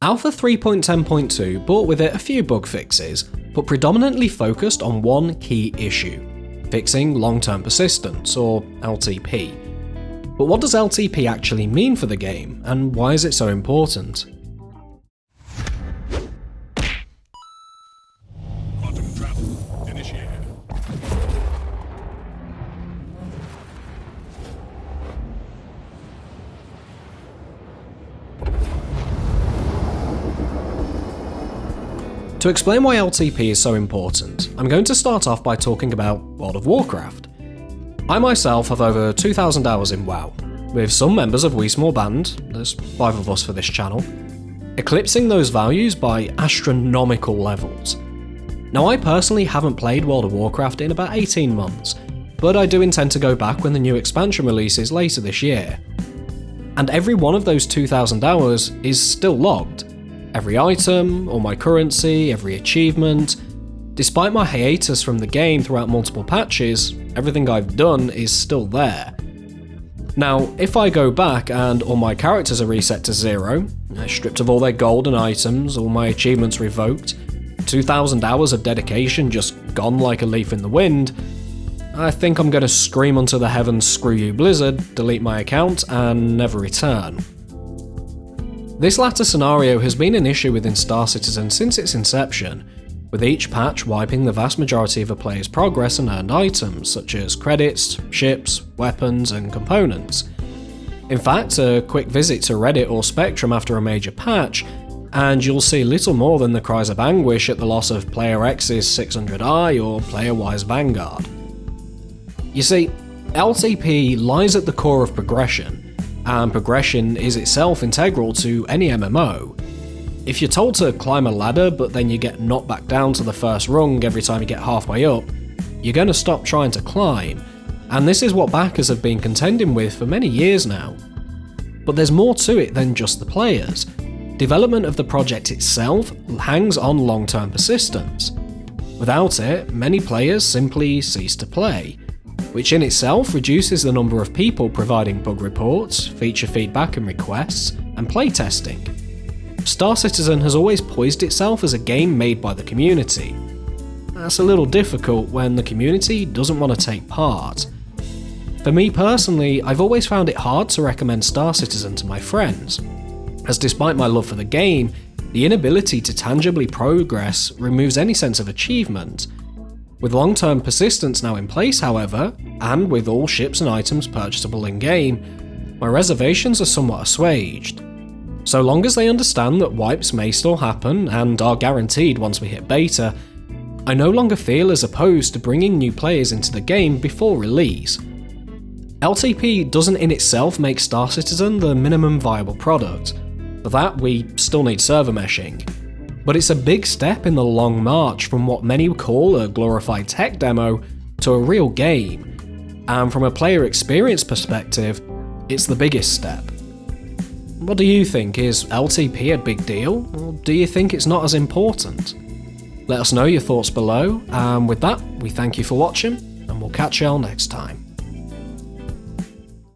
Alpha 3.10.2 brought with it a few bug fixes, but predominantly focused on one key issue: fixing long-term persistence, or LTP. But what does LTP actually mean for the game, and why is it so important? Quantum travel initiated. To explain why LTP is so important, I'm going to start off by talking about World of Warcraft. I myself have over 2,000 hours in WoW, with some members of We Small Band, there's 5 of us for this channel, eclipsing those values by astronomical levels. Now, I personally haven't played World of Warcraft in about 18 months, but I do intend to go back when the new expansion releases later this year. And every one of those 2,000 hours is still logged. Every item, all my currency, every achievement. Despite my hiatus from the game throughout multiple patches, everything I've done is still there. Now, if I go back and all my characters are reset to 0, stripped of all their gold and items, all my achievements revoked, 2,000 hours of dedication just gone like a leaf in the wind, I think I'm gonna scream unto the heavens, "Screw you, Blizzard," delete my account, and never return. This latter scenario has been an issue within Star Citizen since its inception, with each patch wiping the vast majority of a player's progress and earned items, such as credits, ships, weapons, and components. In fact, a quick visit to Reddit or Spectrum after a major patch, and you'll see little more than the cries of anguish at the loss of Player X's 600i or Player Y's Vanguard. You see, LTP lies at the core of progression, and progression is itself integral to any MMO. If you're told to climb a ladder but then you get knocked back down to the first rung every time you get halfway up, you're going to stop trying to climb, and this is what backers have been contending with for many years now. But there's more to it than just the players. Development of the project itself hangs on long-term persistence. Without it, many players simply cease to play, which in itself reduces the number of people providing bug reports, feature feedback and requests, and playtesting. Star Citizen has always poised itself as a game made by the community. That's a little difficult when the community doesn't want to take part. For me personally, I've always found it hard to recommend Star Citizen to my friends, as despite my love for the game, the inability to tangibly progress removes any sense of achievement. With long-term persistence now in place, however, and with all ships and items purchasable in-game, my reservations are somewhat assuaged. So long as they understand that wipes may still happen and are guaranteed once we hit beta, I no longer feel as opposed to bringing new players into the game before release. LTP doesn't in itself make Star Citizen the minimum viable product. For that, we still need server meshing. But it's a big step in the long march from what many call a glorified tech demo to a real game. And from a player experience perspective, it's the biggest step. What do you think? Is LTP a big deal, or do you think it's not as important? Let us know your thoughts below, and with that, we thank you for watching, and we'll catch y'all next time.